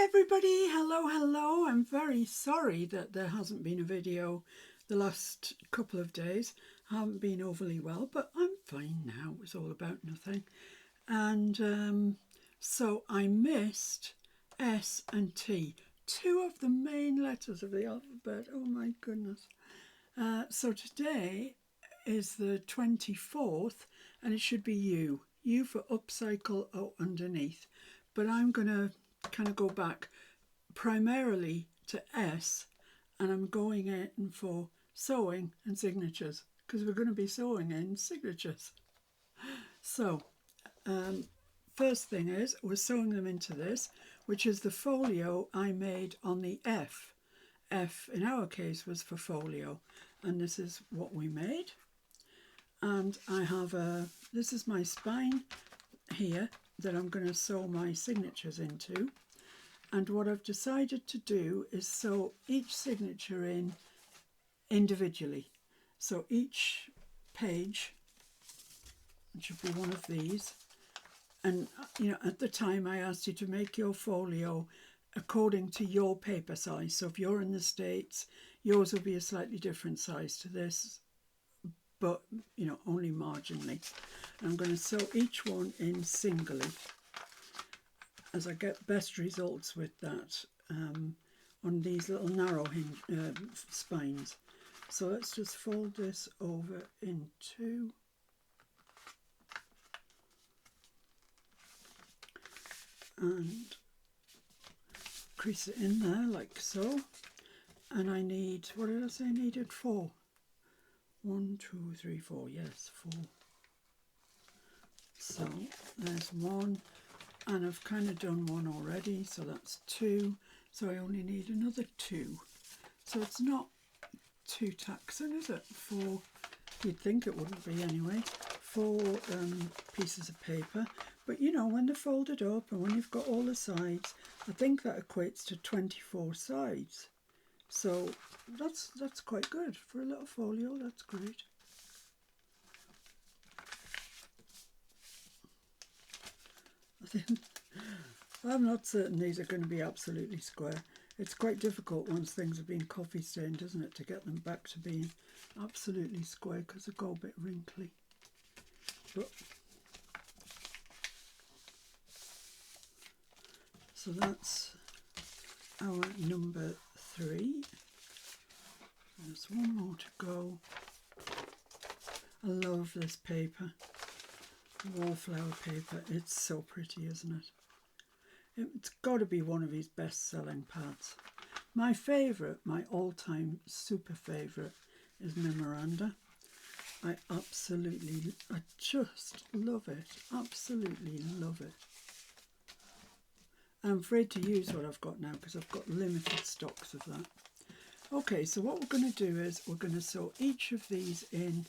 everybody, hello. I'm very sorry that there hasn't been a video the last couple of days. I haven't been overly well, but I'm fine now. It was all about nothing. And so I missed S and T, two of the main letters of the alphabet. Oh my goodness. So today is the 24th and it should be U. U for upcycle or underneath. But I'm going to kind of go back primarily to S, and I'm going in for sewing and signatures because we're going to be sewing in signatures. So first thing is we're sewing them into this, which is the folio I made on the F. F in our case was for folio, and this is what we made. And I have this is my spine here that I'm going to sew my signatures into. And what I've decided to do is sew each signature in individually. So each page, it should be one of these. And, you know, at the time I asked you to make your folio according to your paper size. So if you're in the States, yours will be a slightly different size to this, but, you know, only marginally. I'm going to sew each one in singly, as I get best results with that on these little narrow spines. So let's just fold this over in two. And crease it in there like so. And I need, what did I say I needed? 4. 1, 2, 3, 4, yes, 4. So there's one. And I've kind of done one already, so that's 2. So I only need another 2. So it's not too taxing, is it? 4, you'd think it wouldn't be anyway. 4 pieces of paper. But you know, when they're folded up and when you've got all the sides, I think that equates to 24 sides. So that's quite good. For a little folio, that's great. I'm not certain these are going to be absolutely square. It's quite difficult once things have been coffee stained, isn't it, to get them back to being absolutely square because they go a bit wrinkly. But, so that's our number 3. There's one more to go. I love this paper. Wallflower paper. It's so pretty, isn't it? It's got to be one of his best-selling pads. My favourite, my all-time super favourite, is Memoranda. I just love it. Absolutely love it. I'm afraid to use what I've got now because I've got limited stocks of that. Okay, so what we're going to do is we're going to sew each of these in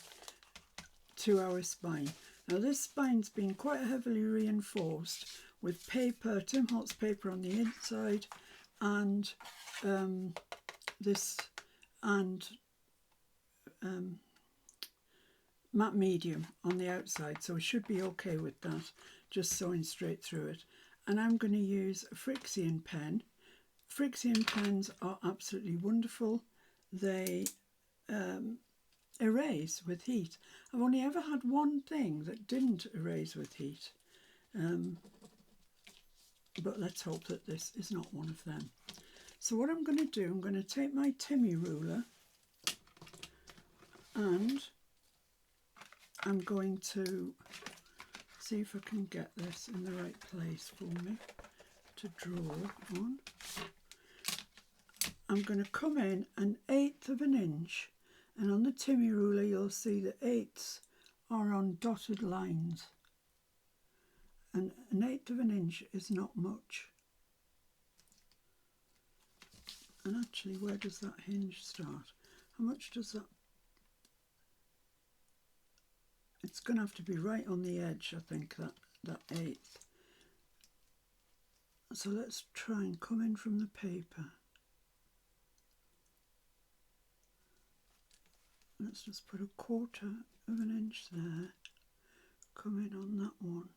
to our spine. Now this spine's been quite heavily reinforced with paper, Tim Holtz paper on the inside, and matte medium on the outside, so we should be okay with that, just sewing straight through it. And I'm going to use a Frixion pen. Frixion pens are absolutely wonderful. They erase with heat. I've only ever had one thing that didn't erase with heat. But let's hope that this is not one of them. So what I'm going to do, I'm going to take my Timmy ruler and I'm going to see if I can get this in the right place for me to draw on. I'm going to come in 1/8 of an inch, and on the Timmy ruler you'll see the 8ths are on dotted lines. And 1/8 of an inch is not much. And actually, where does that hinge start? How much does that? It's going to have to be right on the edge, I think, that 1/8. So let's try and come in from the paper. Let's just put 1/4 of an inch there. Come in on that one.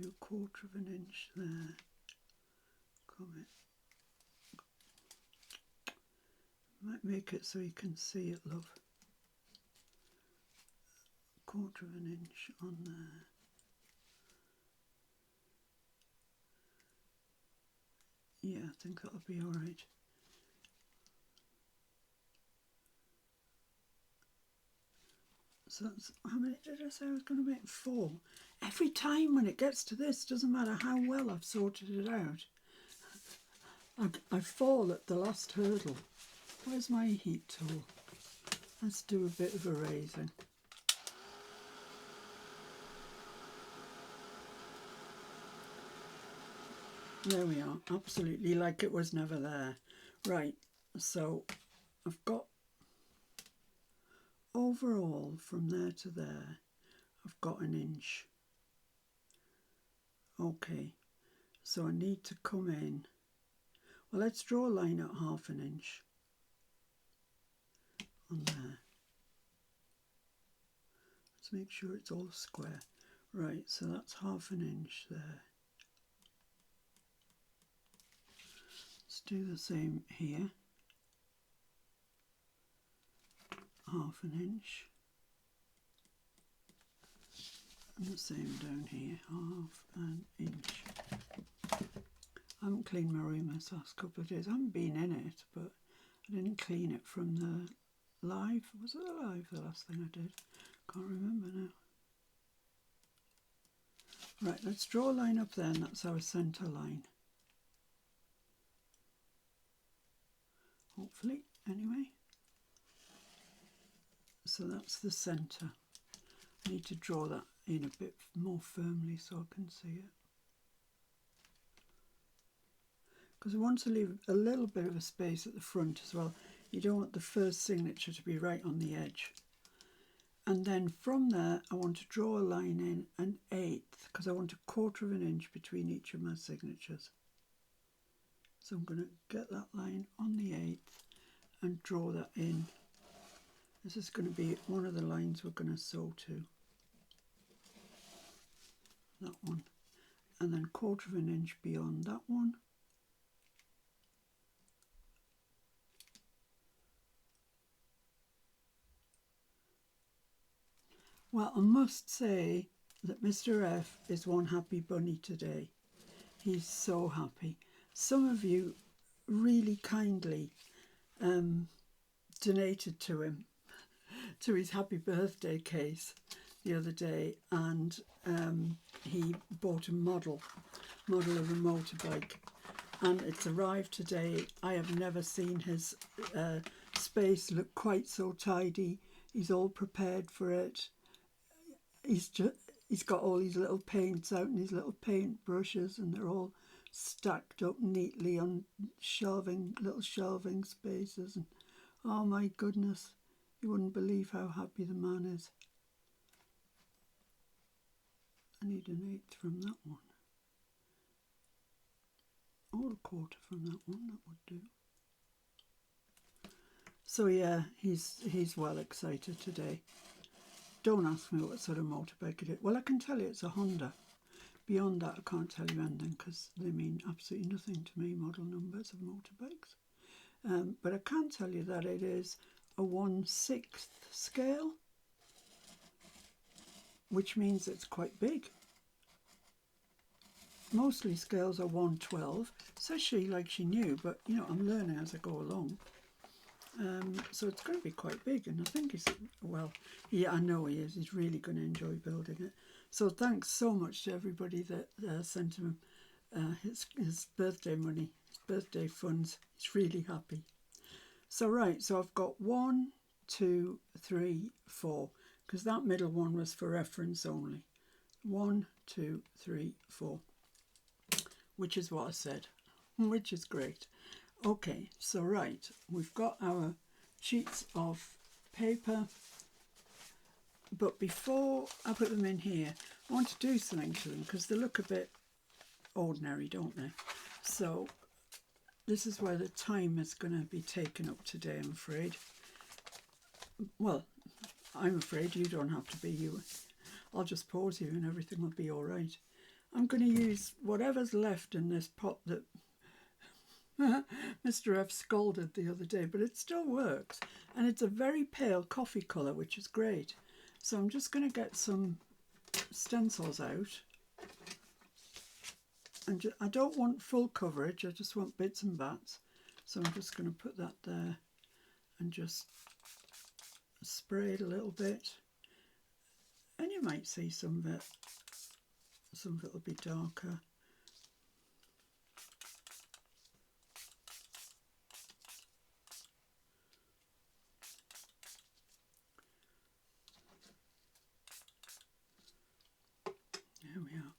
Do 1/4 of an inch there. come in. Might make it so you can see it, love. 1/4 inch on there. Yeah, I think that'll be all right. So that's, how many did I say I was going to make? 4. Every time when it gets to this, doesn't matter how well I've sorted it out, I fall at the last hurdle. Where's my heat tool? Let's do a bit of erasing. There we are, absolutely like it was never there. Right, so I've got overall from there to there, I've got 1 inch. Okay, so I need to come in. Well, let's draw a line at 1/2 inch on there. Let's make sure it's all square. Right, so that's 1/2 inch there. Let's do the same here. 1/2 inch. And the same down here, 1/2 inch. I haven't cleaned my room this last couple of days. I haven't been in it, but I didn't clean it from the live. Was it the live, the last thing I did? Can't remember now. Right, let's draw a line up there, and that's our centre line. Hopefully, anyway. So that's the centre. I need to draw that in a bit more firmly so I can see it. Because I want to leave a little bit of a space at the front as well. You don't want the first signature to be right on the edge. And then from there, I want to draw a line in 1/8 because I want 1/4 inch between each of my signatures. So I'm going to get that line on the 1/8 and draw that in. This is going to be one of the lines we're going to sew to. That one. And then 1/4 inch beyond that one. Well, I must say that Mr. F is one happy bunny today. He's so happy. Some of you really kindly donated to him, to his happy birthday case the other day, and he bought a model of a motorbike, and it's arrived today. I have never seen his space look quite so tidy. He's all prepared for it. He's got all his little paints out and his little paint brushes, and they're all stacked up neatly on little shelving spaces. And oh my goodness, you wouldn't believe how happy the man is. I need 1/8 from that one, or 1/4 from that one. That would do. So yeah, he's well excited today. Don't ask me what sort of motorbike it is. Well, I can tell you it's a Honda. Beyond that, I can't tell you anything because they mean absolutely nothing to me, model numbers of motorbikes. But I can tell you that it is a 1/6 scale, which means it's quite big. Mostly scales are 1/12. Says she like she knew, but you know, I'm learning as I go along. So it's going to be quite big, and I think he's, well, yeah, I know he is. He's really going to enjoy building it. So thanks so much to everybody that sent him his birthday money, his birthday funds. He's really happy. So right, so I've got 1, 2, 3, 4, because that middle one was for reference only. 1, 2, 3, 4, which is what I said, which is great. Okay, so right, we've got our sheets of paper, but before I put them in here, I want to do something to them because they look a bit ordinary, don't they? So this is where the time is going to be taken up today, I'm afraid. Well, I'm afraid you don't have to be. I'll just pause you and everything will be all right. I'm going to use whatever's left in this pot that Mr. F scolded the other day, but it still works. And it's a very pale coffee colour, which is great. So I'm just going to get some stencils out. And I don't want full coverage, I just want bits and bats. So I'm just going to put that there and just spray it a little bit. And you might see some of it will be darker. There we are.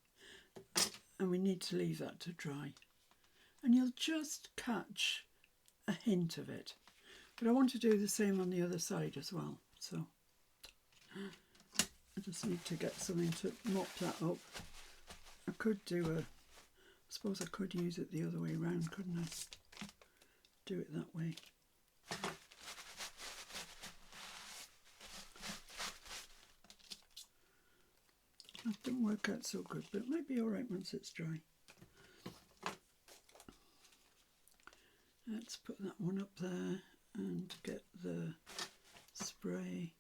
And we need to leave that to dry. And you'll just catch a hint of it. But I want to do the same on the other side as well. So I just need to get something to mop that up. I could I suppose I could use it the other way around, couldn't I? Do it that way. That didn't work out so good, but it might be alright once it's dry. Let's put that one up there and get the spray.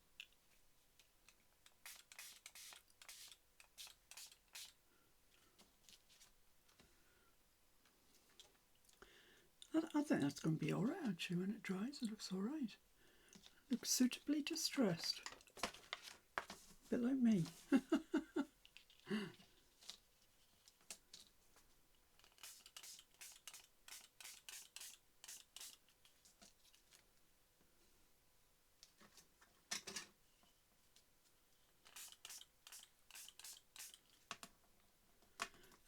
I think that's going to be alright actually when it dries. It looks alright. Looks suitably distressed. A bit like me.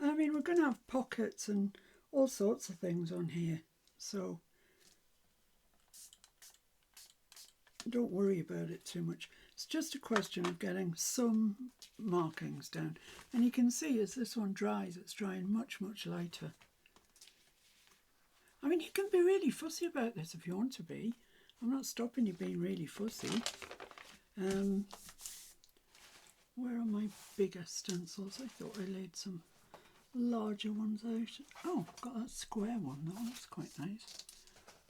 I mean, we're going to have pockets and all sorts of things on here, so don't worry about it too much. It's just a question of getting some markings down. And you can see as this one dries, it's drying much, much lighter. I mean, you can be really fussy about this if you want to be. I'm not stopping you being really fussy. Where are my bigger stencils? I thought I laid some larger ones out. Oh, I've got that square one. That looks quite nice.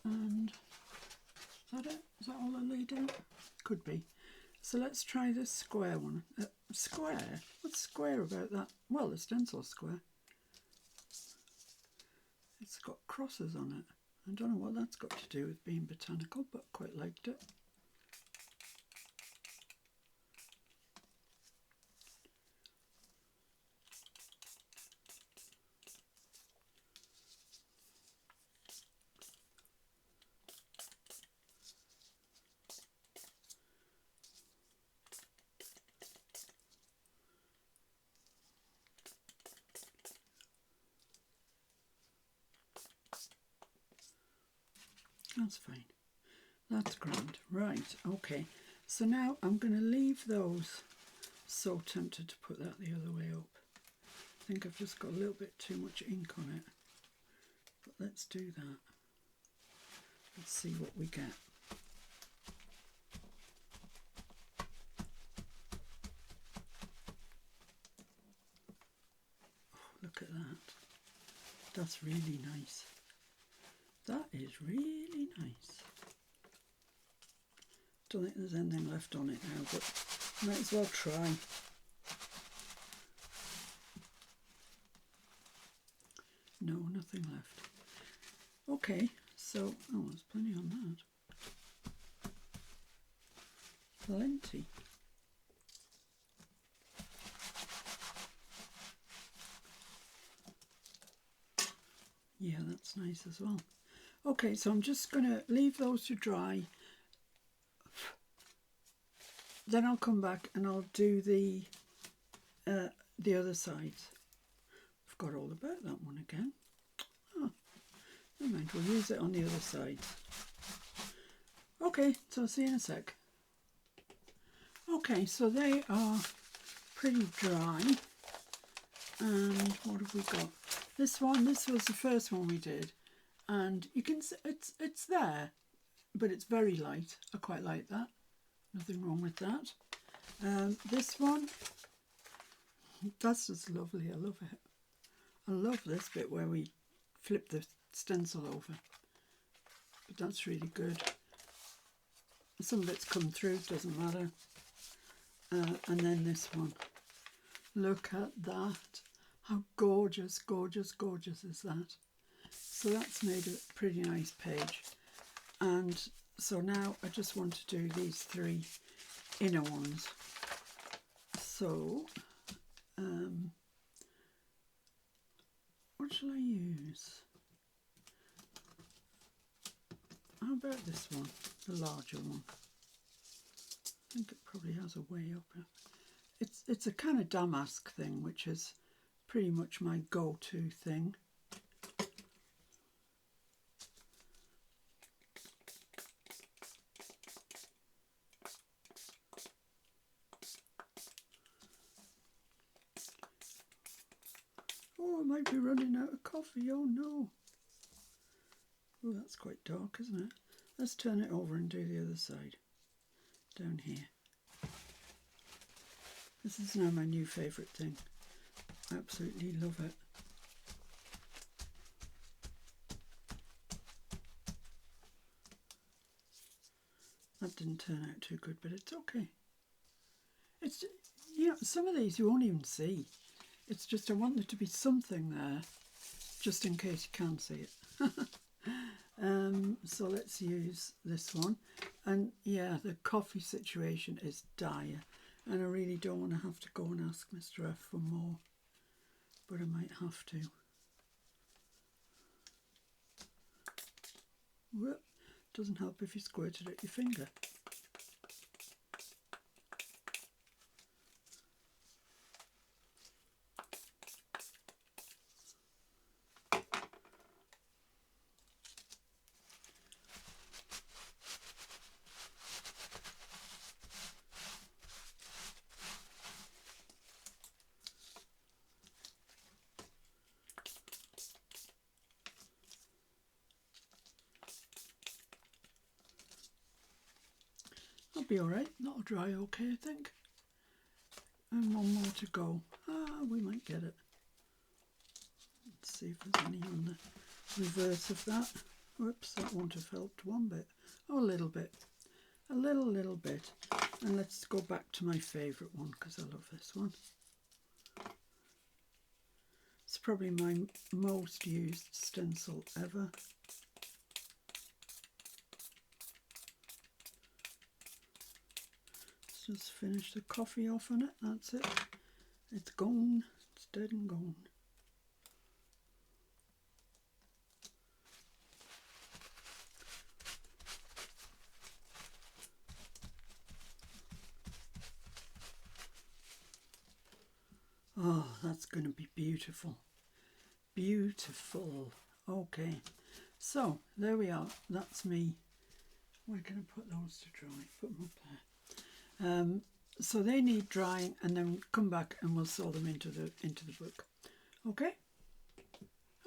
And is that it? Is that all I laid out? Could be. So let's try this square one. Square? What's square about that? Well, the stencil's square. It's got crosses on it. I don't know what that's got to do with being botanical, but quite liked it. That's fine. That's grand. Right, okay. So now I'm going to leave those. So tempted to put that the other way up. I think I've just got a little bit too much ink on it. But let's do that. Let's see what we get. Oh, look at that. That's really nice. That is really nice. Don't think there's anything left on it now, but might as well try. No, nothing left. Okay, so, oh, there's plenty on that. Plenty. Yeah, that's nice as well. Okay, so I'm just going to leave those to dry. Then I'll come back and I'll do the other side. I've got all about that one again. Oh, never mind, we'll use it on the other side. Okay, so I'll see you in a sec. Okay, so they are pretty dry. And what have we got? This one, this was the first one we did. And you can see it's there, but it's very light. I quite like that. Nothing wrong with that. This one, that's just lovely. I love it. I love this bit where we flip the stencil over. But that's really good. Some of it's come through, doesn't matter. And then this one. Look at that. How gorgeous, gorgeous, gorgeous is that? So that's made a pretty nice page. And so now I just want to do these 3 inner ones. So, what shall I use? How about this one, the larger one? I think it probably has a way up. It's a kind of damask thing, which is pretty much my go-to thing. Oh, I might be running out of coffee. Oh no. Oh, that's quite dark, isn't it? Let's turn it over and do the other side. Down here. This is now my new favourite thing. I absolutely love it. That didn't turn out too good, but it's okay. It's, you know, some of these you won't even see. It's just I want there to be something there, just in case you can't see it. So let's use this one. And yeah, the coffee situation is dire. And I really don't want to have to go and ask Mr. F for more. But I might have to. Whoop. Doesn't help if you squirt it at your finger. That'll be alright, that'll dry okay, I think. And one more to go. Ah, we might get it. Let's see if there's any on the reverse of that. Whoops, that won't have helped one bit. Oh, a little bit. A little bit. And let's go back to my favourite one, because I love this one. It's probably my most used stencil ever. Just finish the coffee off on it, that's it. It's gone, it's dead and gone. Oh, that's going to be beautiful. Beautiful. Okay, so there we are, that's me. We're going to put those to dry, put them up there. So they need drying, and then come back and we'll sew them into the book. Okay.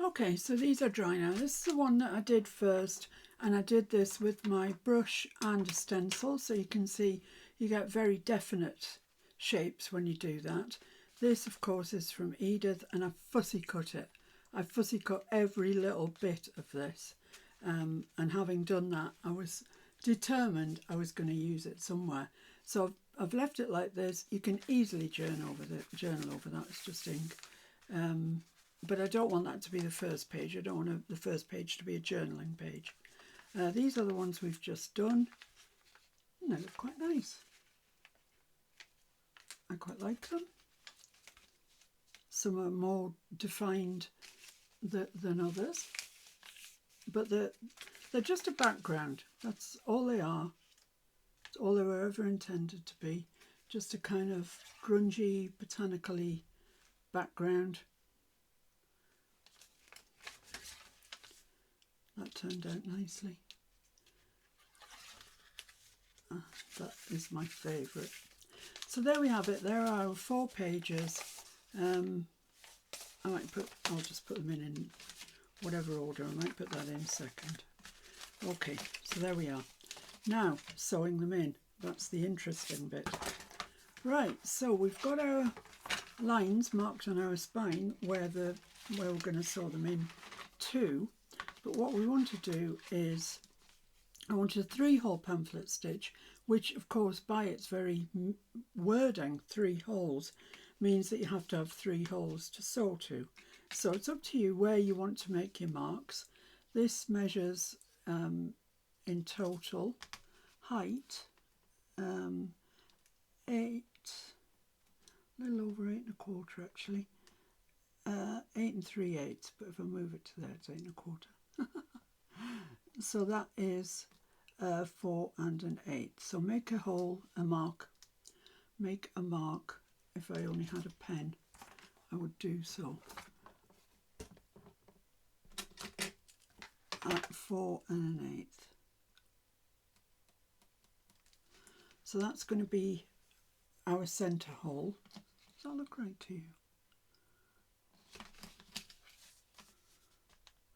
Okay, so these are dry now. This is the one that I did first, and I did this with my brush and a stencil, so you can see you get very definite shapes when you do that. This, of course, is from Edith, and I fussy cut it. I fussy cut every little bit of this, and having done that, I was determined I was going to use it somewhere. So I've left it like this. You can easily journal over that. It's just ink. But I don't want that to be the first page. I don't want the first page to be a journaling page. These are the ones we've just done. And they look quite nice. I quite like them. Some are more defined than others. But they're just a background. That's all they are. It's all they were ever intended to be. Just a kind of grungy, botanically background. That turned out nicely. That is my favourite. So there we have it. There are 4 pages. I'll just put them in whatever order. I might put that in second. Okay, so there we are. Now, sewing them in. That's the interesting bit. Right, so we've got our lines marked on our spine where we're going to sew them in 2, but what we want to do is, I want a 3-hole pamphlet stitch, which of course by its very wording, 3 holes, means that you have to have 3 holes to sew to. So it's up to you where you want to make your marks. This measures in total height 8, a little over 8 1/4 actually, 8 3/8, but if I move it to there it's 8 1/4. So that is 4 and 8. So make a hole, a mark, make a mark. If I only had a pen I would do so at 4 and 1/8. So that's going to be our centre hole. Does that look right to you?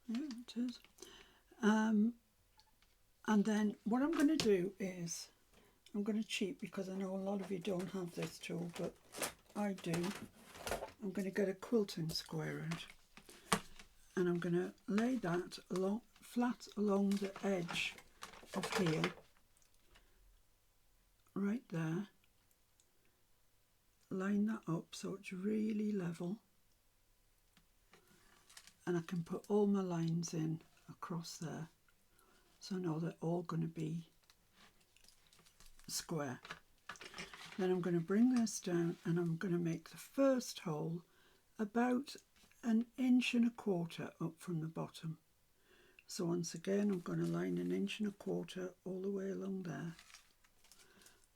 Yeah, it is. And then what I'm going to do is, I'm going to cheat because I know a lot of you don't have this tool, but I do. I'm going to get a quilting square out, and I'm going to lay that along, flat along the edge of here, right there. Line that up so it's really level, and I can put all my lines in across there, so I know they're all going to be square. Then I'm going to bring this down and I'm going to make the first hole about 1 1/4 up from the bottom. So once again I'm going to line 1 1/4 all the way along there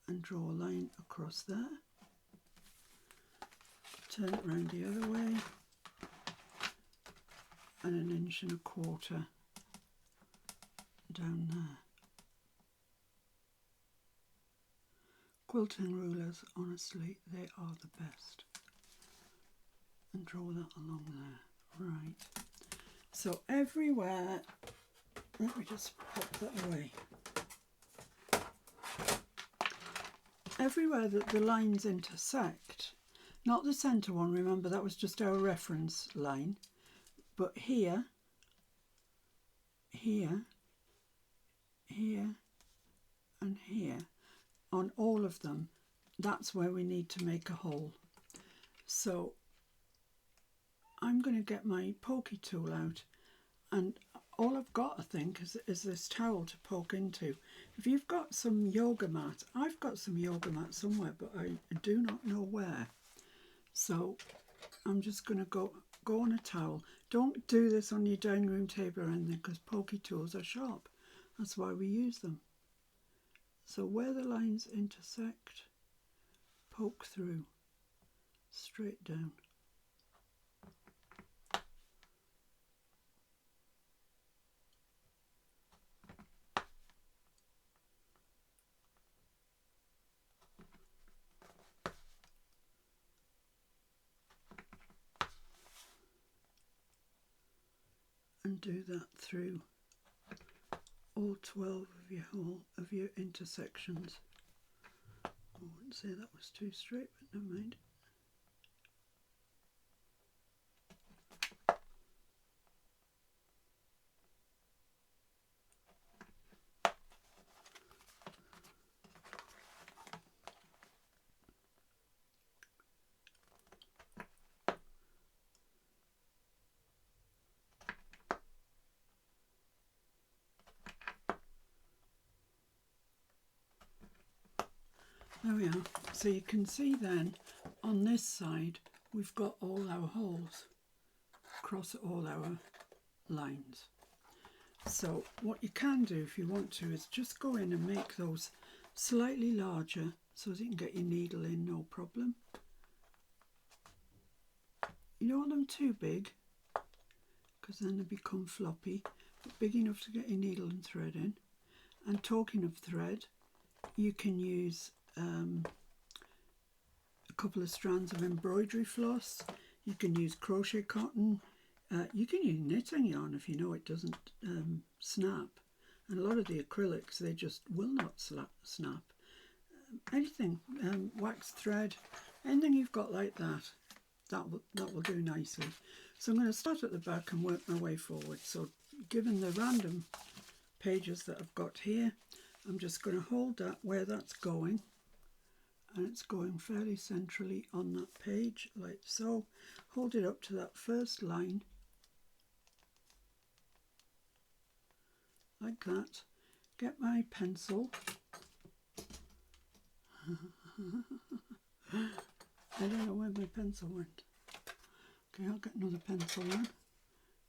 and draw a line across there, turn it round the other way, and 1 1/4 down there. Quilting rulers, honestly, they are the best. And draw that along there. Right. So everywhere, let me just pop that away. Everywhere that the lines intersect, not the centre one, remember that was just our reference line, but here, here, here, and here, on all of them, that's where we need to make a hole. So I'm going to get my pokey tool out, and all I've got, I think, is this towel to poke into. If you've got some yoga mat, I've got some yoga mat somewhere, but I do not know where. So I'm just going to go on a towel. Don't do this on your dining room table or anything, because pokey tools are sharp. That's why we use them. So where the lines intersect, poke through, straight down. And do that through all 12 of your intersections. I wouldn't say that was too straight, but never mind. There we are. So you can see then on this side we've got all our holes across all our lines. So what you can do if you want to is just go in and make those slightly larger so that you can get your needle in no problem. You don't want them too big because then they become floppy, but big enough to get your needle and thread in. And talking of thread, you can use a couple of strands of embroidery floss. You can use crochet cotton. You can use knitting yarn if you know it doesn't snap. And a lot of the acrylics, they just will not snap. Anything, wax thread, anything you've got like that, that will do nicely. So I'm going to start at the back and work my way forward. So given the random pages that I've got here, I'm just going to hold that where that's going, and it's going fairly centrally on that page like so. Hold it up to that first line like that. Get my pencil. I don't know where my pencil went. Okay, I'll get another pencil then.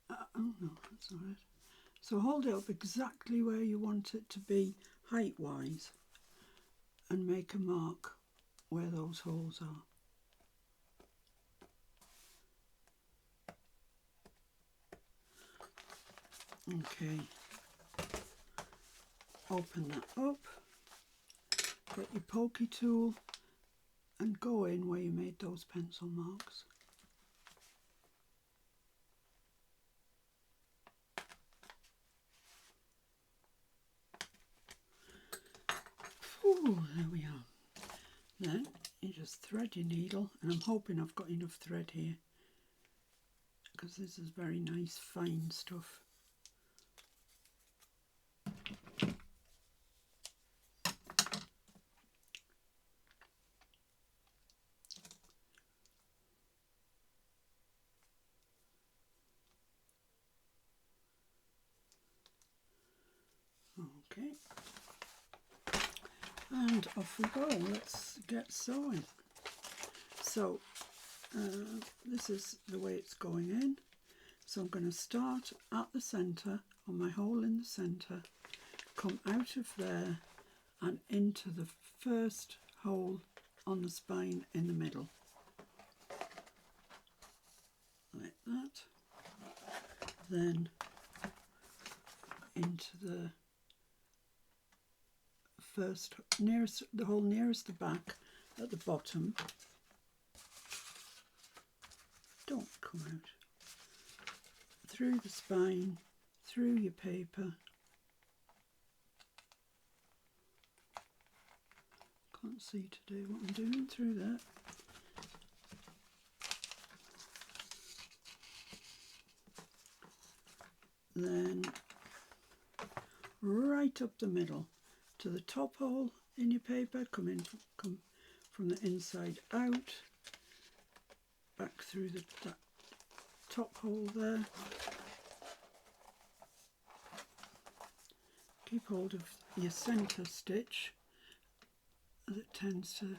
Oh no, that's all right. So hold it up exactly where you want it to be height-wise and make a mark where those holes are. Okay, open that up, get your pokey tool and go in where you made those pencil marks. Ooh, there we are. Then you just thread your needle, and I'm hoping I've got enough thread here because this is very nice fine stuff. Okay, and off we go. Let's get sewing. So this is the way it's going in. So I'm going to start at the centre, on my hole in the centre, come out of there and into the first hole on the spine in the middle, like that. Then into the first nearest, the hole nearest the back at the bottom. Don't come out. Through the spine, through your paper. Can't see today what I'm doing. Through that. Then right up the middle to the top hole in your paper. Come from the inside out, back through that top hole there. Keep hold of your centre stitch, as it tends to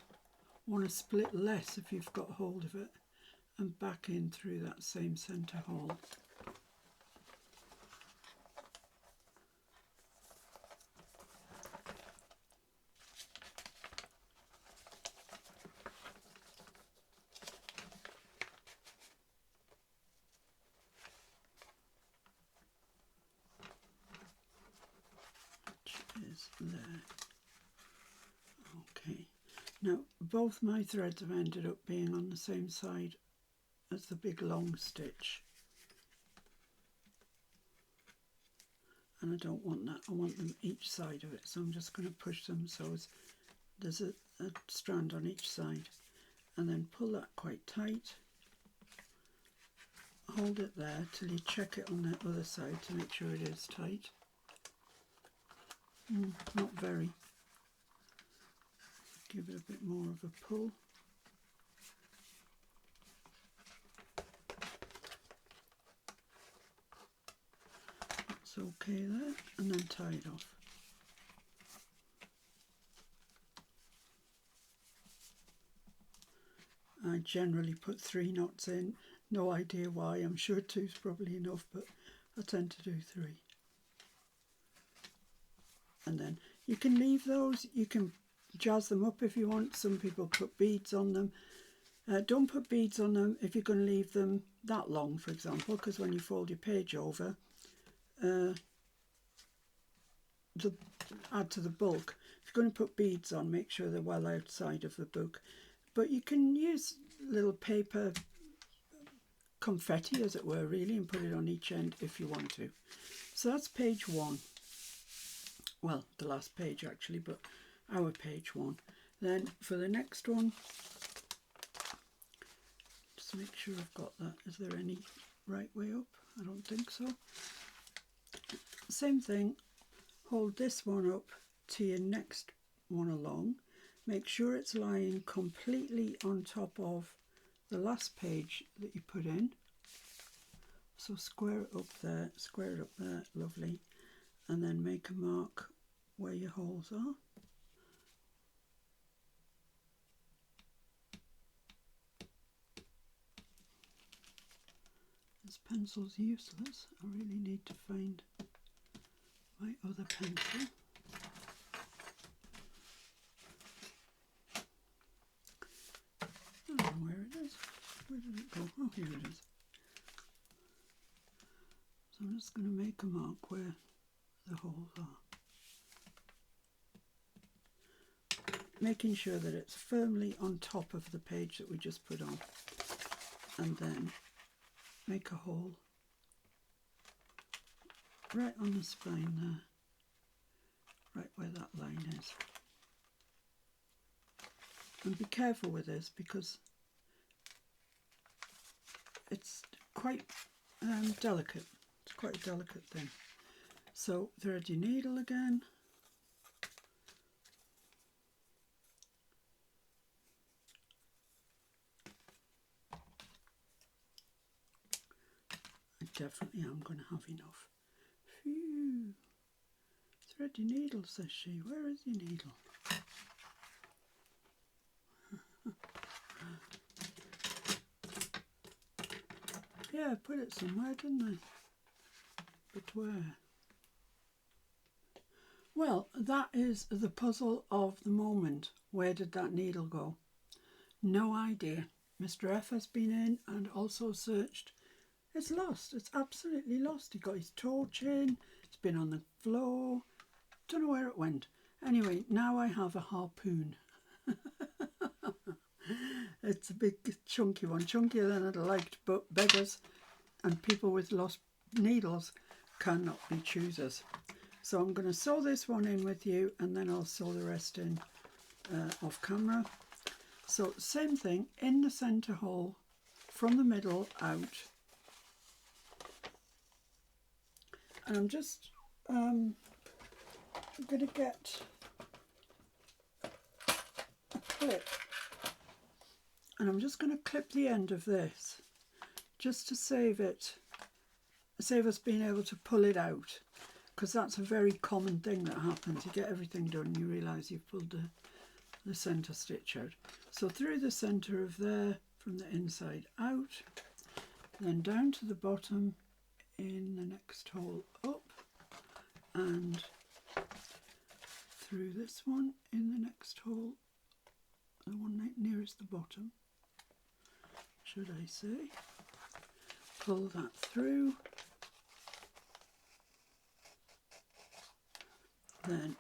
want to split less if you've got hold of it, and back in through that same centre hole. Is there. Okay, now both my threads have ended up being on the same side as the big long stitch, and I don't want that. I want them each side of it, so I'm just going to push them so there's a strand on each side, and then pull that quite tight. Hold it there till you check it on the other side to make sure it is tight. Not very. Give it a bit more of a pull. That's okay there, and then tie it off. I generally put 3 knots in. No idea why. I'm sure 2's probably enough, but I tend to do 3. And then you can leave those, you can jazz them up if you want. Some people put beads on them. Don't put beads on them if you're going to leave them that long, for example, because when you fold your page over, add to the bulk. If you're going to put beads on, make sure they're well outside of the book. But you can use little paper confetti, as it were, really, and put it on each end if you want to. So that's page 1. Well, the last page actually, but our page 1. Then for the next one, just make sure I've got that. Is there any right way up. I don't think so. Same thing, hold this one up to your next one along. Make sure it's lying completely on top of the last page that you put in. So square it up there, square it up there, lovely. And then make a mark where your holes are. This pencil's useless. I really need to find my other pencil. I don't know where it is. Where did it go? Oh, here it is. So I'm just going to make a mark where the holes are. Making sure that it's firmly on top of the page that we just put on. And then make a hole right on the spine there, right where that line is. And be careful with this because it's quite delicate. It's quite a delicate thing. So thread your needle again. I definitely am going to have enough. Phew. Thread your needle, says she. Where is your needle? Yeah, I put it somewhere, didn't I? But where? Well, that is the puzzle of the moment. Where did that needle go? No idea. Mr. F has been in and also searched. It's lost. It's absolutely lost. He got his torch in. It's been on the floor. Don't know where it went. Anyway, now I have a harpoon. It's a big chunky one, chunkier than I'd liked, but beggars and people with lost needles cannot be choosers. So I'm going to sew this one in with you and then I'll sew the rest in off camera. So same thing, in the centre hole, from the middle out. And I'm just going to get a clip. And I'm just going to clip the end of this just to save us being able to pull it out, because that's a very common thing that happens. You get everything done and you realise you've pulled the centre stitch out. So through the centre of there, from the inside out, then down to the bottom in the next hole up, and through this one in the next hole, the one nearest the bottom, should I say. Pull that through, then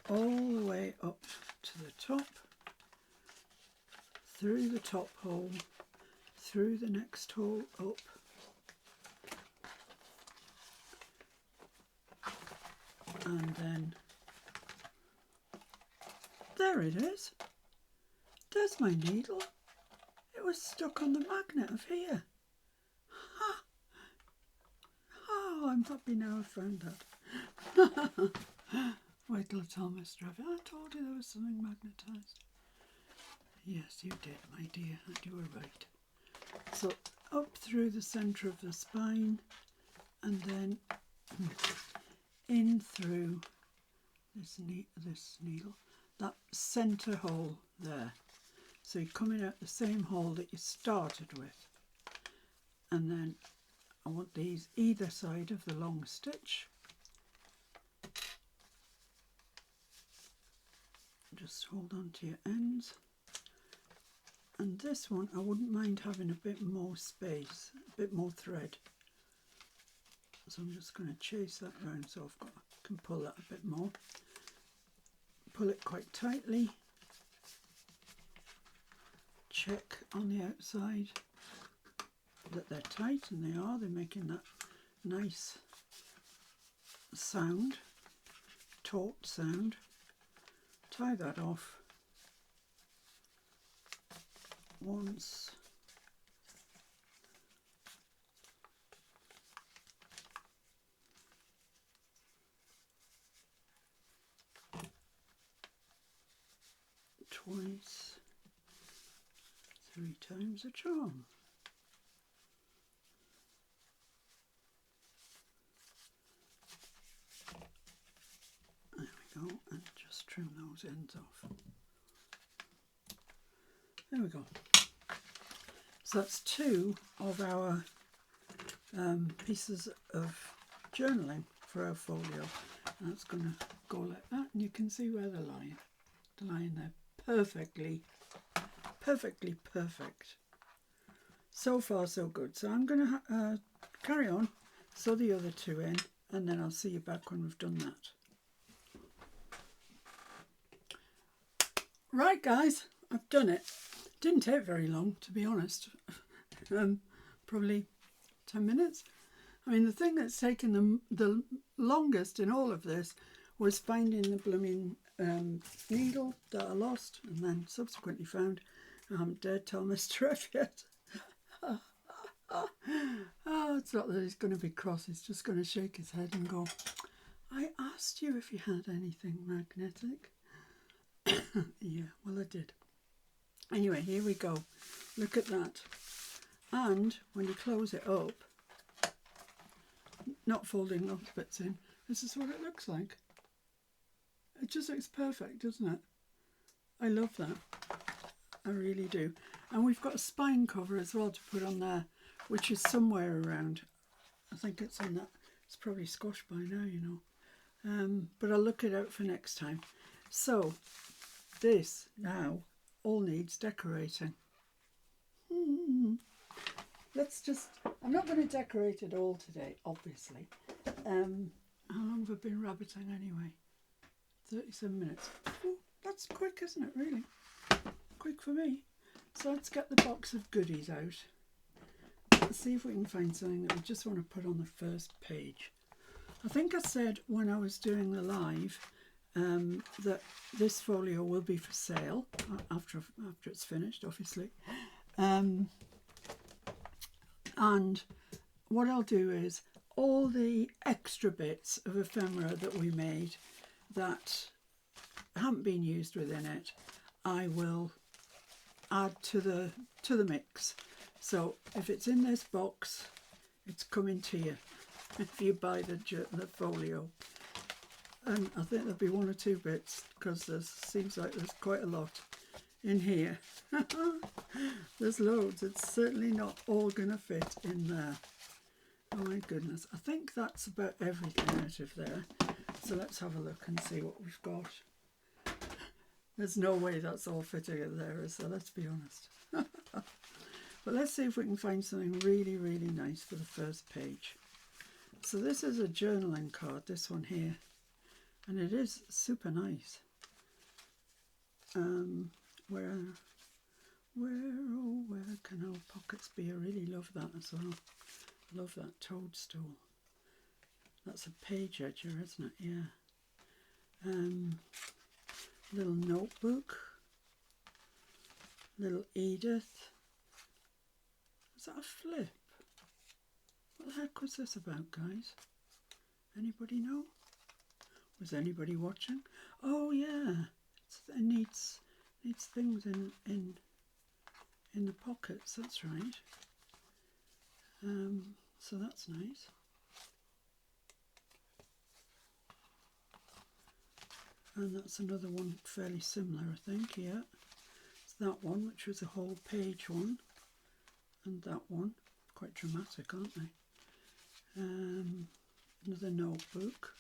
all the way up to the top, through the top hole, through the next hole up, and then there it is. There's my needle. It was stuck on the magnet of here. Ha! Oh, I'm happy now I found that. Wait till I tell Mr. Evans. I told you there was something magnetised. Yes, you did, my dear, and you were right. So up through the centre of the spine and then in through this needle, that centre hole there. So you're coming out the same hole that you started with. And then I want these either side of the long stitch. Just hold on to your ends. And this one, I wouldn't mind having a bit more space, a bit more thread. So I'm just going to chase that round so I can pull that a bit more. Pull it quite tightly. Check on the outside that they're tight, and they are. They're making that nice sound, taut sound. Tie that off once, twice, 3 times a charm. There we go, and just trim those ends off. There we go. So that's 2 of our pieces of journaling for our folio. And that's going to go like that, and you can see where they're lying. They're lying there perfectly perfect. So far so good. So I'm going to carry on, sew the other 2 in, and then I'll see you back when we've done that. Right guys, I've done it. Didn't take very long, to be honest. Probably 10 minutes. I mean, the thing that's taken the longest in all of this was finding the blooming needle that I lost and then subsequently found. I haven't dared tell Mr. F yet. Oh, it's not that he's going to be cross, he's just going to shake his head and go, I asked you if you had anything magnetic. Yeah, well I did. Anyway, here we go. Look at that. And when you close it up, not folding those bits in, this is what it looks like. It just looks perfect, doesn't it? I love that. I really do. And we've got a spine cover as well to put on there, which is somewhere around. I think it's on that. It's probably squashed by now, you know. But I'll look it out for next time. So this now all needs decorating. Let's just, I'm not going to decorate it all today, obviously. How long have I been rabbiting anyway? 37 minutes. Oh, that's quick, isn't it, really? Quick for me. So let's get the box of goodies out. Let's see if we can find something that we just want to put on the first page. I think I said when I was doing the live that this folio will be for sale after it's finished, obviously. And what I'll do is all the extra bits of ephemera that we made that haven't been used within it, I will add to the mix. So if it's in this box, it's coming to you if you buy the folio. And I think there'll be 1 or 2 bits because there seems like there's quite a lot in here. There's loads. It's certainly not all gonna fit in there. Oh my goodness. I think that's about everything out of there. So let's have a look and see what we've got. There's no way that's all fitting in there, so let's be honest. But let's see if we can find something really, really nice for the first page. So this is a journaling card, this one here. And it is super nice. Where can our pockets be? I really love that as well. Love that toadstool. That's a page edger, isn't it? Yeah. Little notebook. Little Edith. Is that a flip? What the heck was this about, guys? Anybody know? Was anybody watching? Oh yeah, it needs things in the pockets. That's right. So that's nice. And that's another one fairly similar, I think. Yeah, it's that one, which was a whole page one, and that one, quite dramatic, aren't they? Another notebook.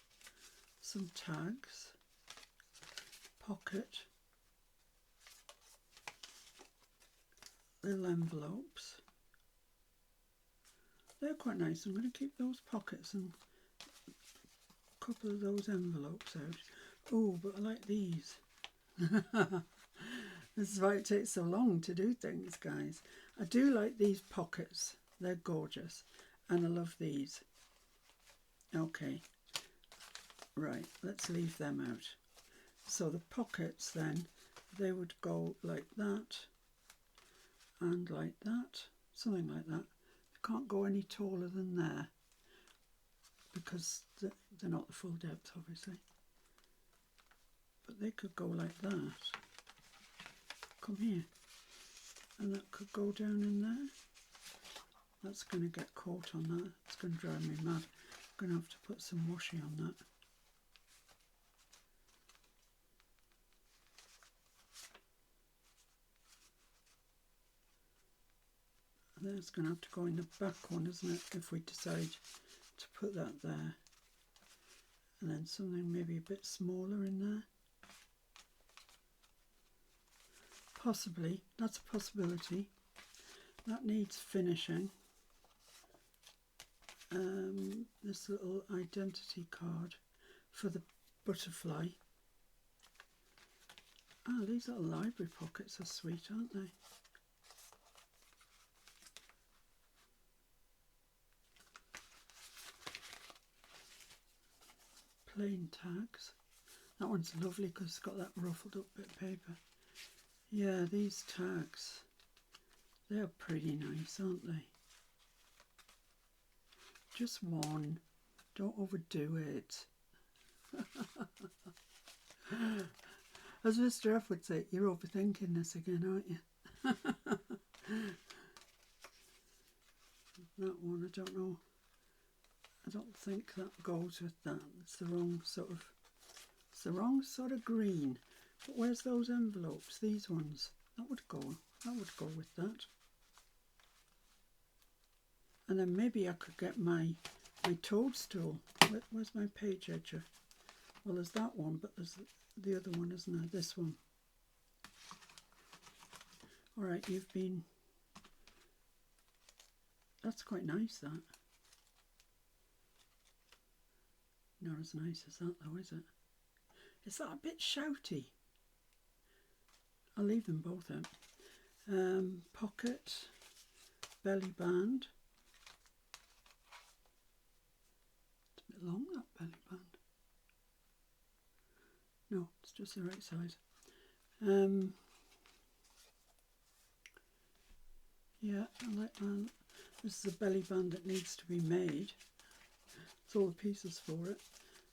Some tags, pocket, little envelopes. They're quite nice. I'm going to keep those pockets and a couple of those envelopes out. Oh, but I like these. This is why it takes so long to do things, guys. I do like these pockets. They're gorgeous. And I love these. Okay. Right, let's leave them out. So the pockets then, they would go like that and like that, something like that. They can't go any taller than there because they're not the full depth, obviously. But they could go like that. come here, and that could go down in there. That's going to get caught on that. It's going to drive me mad. I'm going to have to put some washi on that. And then it's going to have to go in the back one, isn't it, if we decide to put that there. And then something maybe a bit smaller in there. Possibly, that's a possibility. That needs finishing. This little identity card for the butterfly. Ah, these little library pockets are sweet, aren't they? Plain tags. That one's lovely because it's got that ruffled up bit of paper. Yeah, these tags, they're pretty nice, aren't they? Just one. Don't overdo it. As Mr. F would say, you're overthinking this again, aren't you? That one, I don't know. I don't think that goes with that. It's the wrong sort of green. But where's those envelopes? These ones. That would go with that. And then maybe I could get my toadstool. Where's my page edger? Well, there's that one, but there's the other one, isn't there? This one. All right, that's quite nice, that. Not as nice as that, though, is it? Is that a bit shouty? I'll leave them both out. Pocket, belly band. It's a bit long, that belly band. No, it's just the right size. Yeah, I like that. This is a belly band that needs to be made. It's all the pieces for it.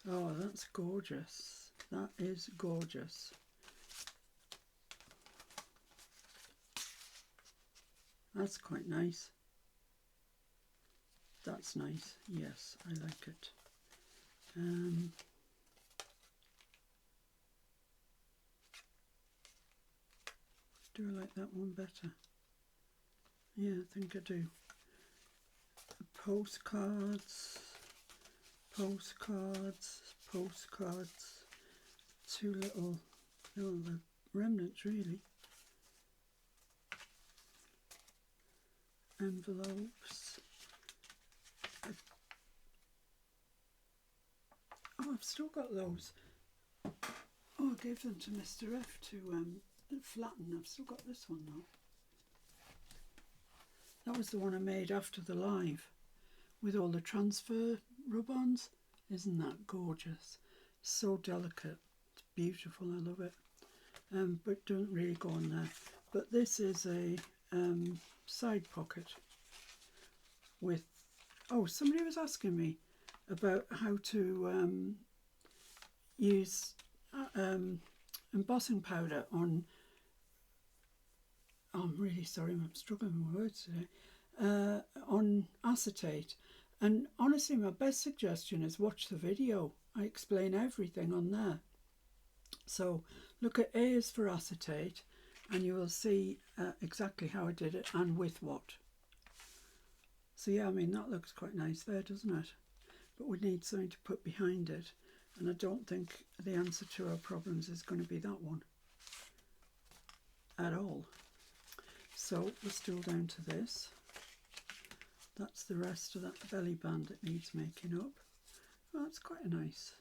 Oh, that's gorgeous. That is gorgeous. That's quite nice. That's nice. Yes, I like it. Do I like that one better? Yeah, I think I do. Postcards. Two little, the remnants really. Envelopes. Oh, I've still got those. Oh, I gave them to Mr. F to flatten. I've still got this one though. That was the one I made after the live with all the transfer rub-ons. Isn't that gorgeous? So delicate. It's beautiful. I love it. But don't really go on there. But this is a side pocket with... Oh, somebody was asking me about how to use embossing powder on... Oh, I'm really sorry, I'm struggling with words today. On acetate. And honestly, my best suggestion is watch the video. I explain everything on there. So look at A is for acetate, and you will see exactly how I did it and with what. So yeah, I mean, that looks quite nice there, doesn't it? But we need something to put behind it. And I don't think the answer to our problems is going to be that one at all. So we're still down to this. That's the rest of that belly band that needs making up. Oh, that's quite nice.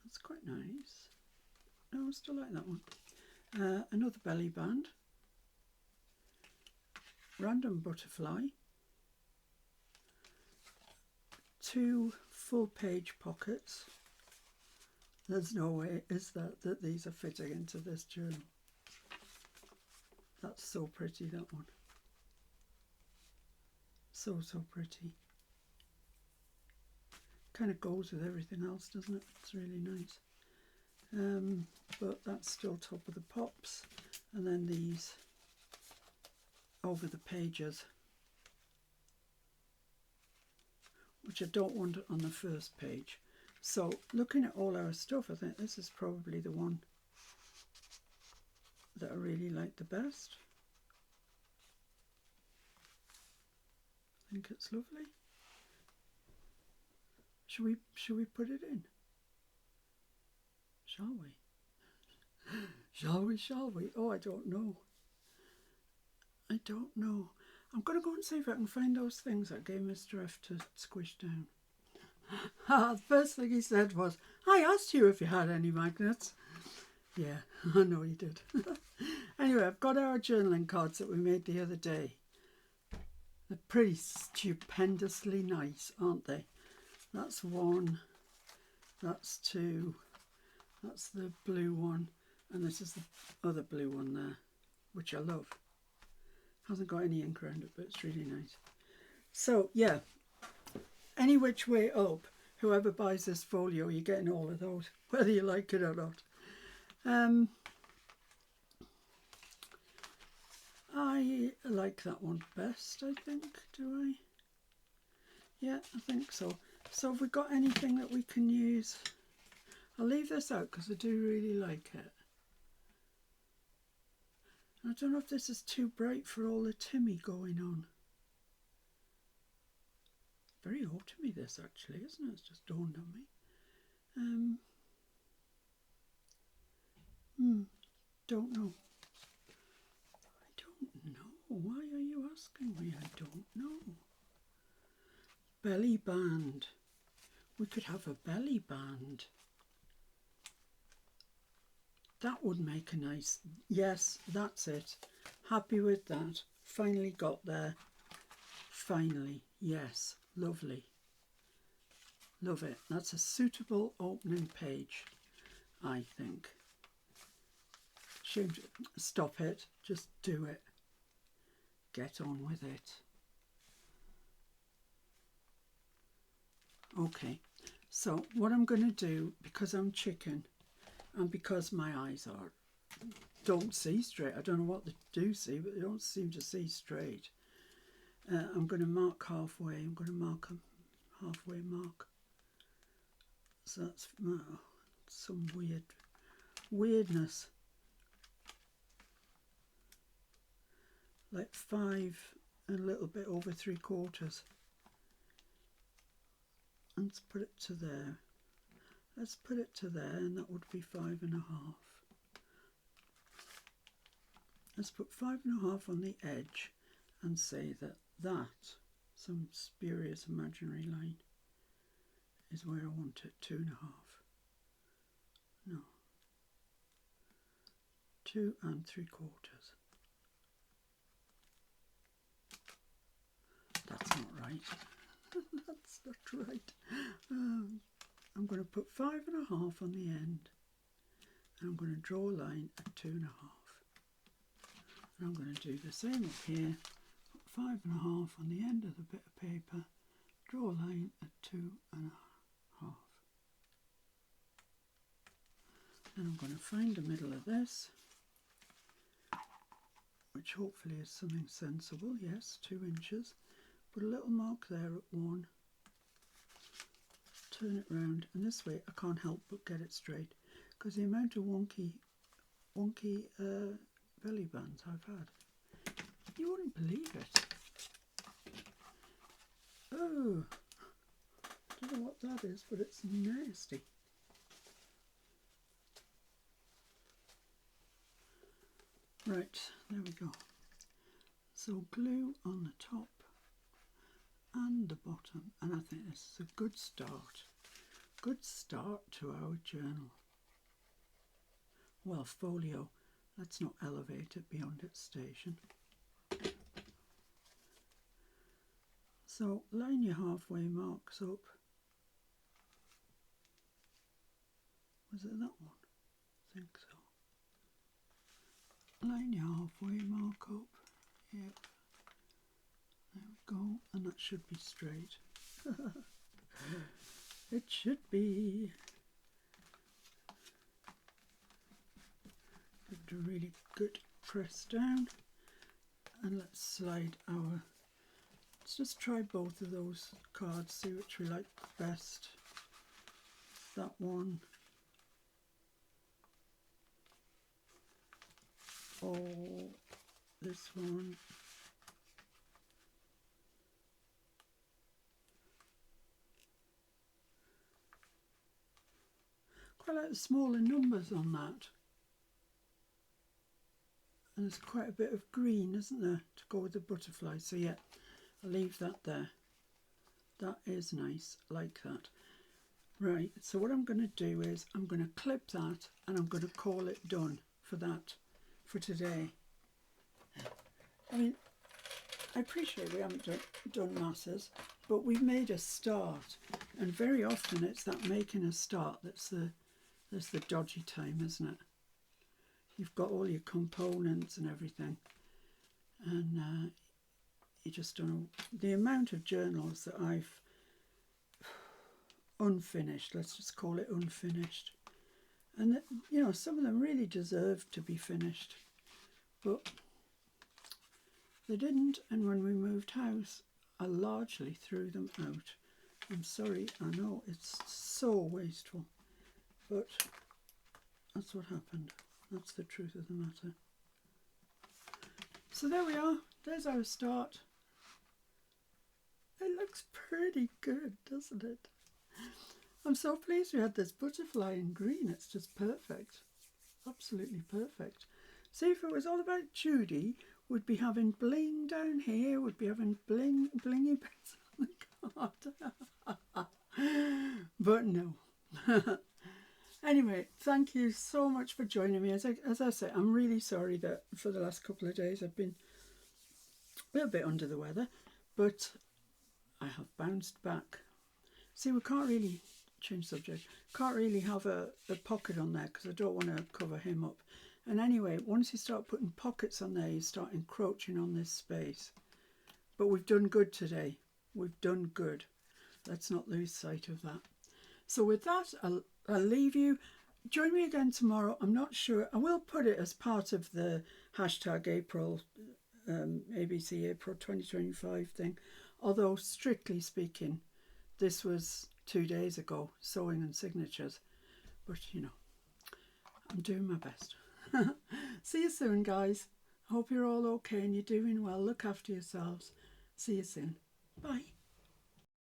That's quite nice. No, I still like that one. Another belly band. Random butterfly. 2 full page pockets. There's no way, is that these are fitting into this journal. That's so pretty, that one. So pretty. Kind of goes with everything else, doesn't it? It's really nice. but that's still top of the pops. And then these over the pages, which I don't want on the first page. So looking at all our stuff, I think this is probably the one that I really like the best. I think it's lovely. Shall we put it in? Shall we? Shall we? Oh, I don't know. I don't know. I'm going to go and see if I can find those things that gave Mr. F to squish down. The first thing he said was, I asked you if you had any magnets. Yeah, I know you did. Anyway, I've got our journaling cards that we made the other day. They're pretty stupendously nice, aren't they? That's one, that's two, that's the blue one, and this is the other blue one there, which I love. Hasn't got any ink around it, but it's really nice. So, yeah, any which way up, whoever buys this folio, you're getting all of those, whether you like it or not. I like that one best, I think, do I? Yeah, I think so. So have we got anything that we can use? I'll leave this out because I do really like it. I don't know if this is too bright for all the Timmy going on. Very autumny this actually, isn't it? It's just dawned on me. Don't know. I don't know. Why are you asking me? I don't know. Belly band. We could have a belly band. That would make a nice... Yes, that's it. Happy with that. Finally got there. Finally. Yes. Lovely. Love it. That's a suitable opening page, I think. Stop it. Just do it. Get on with it. Okay. So what I'm going to do, because I'm chicken and because my eyes don't see straight, I don't know what they do see, but they don't seem to see straight. I'm going to mark halfway. I'm going to mark a halfway mark. So that's some weirdness. Like 5 and a little bit over 3/4. Let's put it to there. Let's put it to there, and that would be 5.5. Let's put 5.5 on the edge and say that some spurious imaginary line, is where I want it. 2.5. No. 2 3/4. That's not right. That's not right. I'm going to put 5.5 on the end. And I'm going to draw a line at 2.5. And I'm going to do the same up here. Put 5.5 on the end of the bit of paper. Draw a line at 2.5. Then I'm going to find the middle of this, which hopefully is something sensible. Yes, 2 inches. Put a little mark there at 1. Turn it round, and this way I can't help but get it straight, because the amount of wonky belly bands I've had, you wouldn't believe it. Oh, I don't know what that is, but it's nasty. Right, there we go. So glue on the top and the bottom, and I think this is a good start. Good start to our journal. Well, folio, let's not elevate it beyond its station. So line your halfway marks up. Was it that one? I think so. Line your halfway mark up. Yep. There we go, and that should be straight. It should be. do a really good press down, and let's slide our, let's just try both of those cards, see which we like best. That one, or this one. Quite like the smaller numbers on that. And there's quite a bit of green, isn't there, to go with the butterfly. So yeah, I'll leave that there. That is nice, like that. Right, so what I'm going to do is I'm going to clip that and I'm going to call it done for that, for today. I mean, I appreciate we haven't done masses, but we've made a start. And very often it's that making a start that's the dodgy time, isn't it? You've got all your components and everything, and you just don't know the amount of journals that I've unfinished, let's just call it unfinished, and you know, some of them really deserve to be finished, but they didn't, and when we moved house I largely threw them out. I'm sorry, I know it's so wasteful, but that's what happened. That's the truth of the matter. So there we are, there's our start. It looks pretty good, doesn't it? I'm so pleased we had this butterfly in green. It's just perfect, absolutely perfect. See, if it was all about Judy, we'd be having bling down here, we'd be having blingy bits on the card. But no. Anyway, thank you so much for joining me. As I say, I'm really sorry that for the last couple of days I've been a little bit under the weather, but I have bounced back. See, we can't really change subject. Can't really have a pocket on there because I don't want to cover him up. And anyway, once you start putting pockets on there, you start encroaching on this space. But we've done good today. We've done good. Let's not lose sight of that. So with that, I'll leave you. Join me again tomorrow. I'm not sure. I will put it as part of the hashtag April, ABC April 2025 thing. Although, strictly speaking, this was 2 days ago, Sewing-In Signatures. But, you know, I'm doing my best. See you soon, guys. I hope you're all okay and you're doing well. Look after yourselves. See you soon. Bye.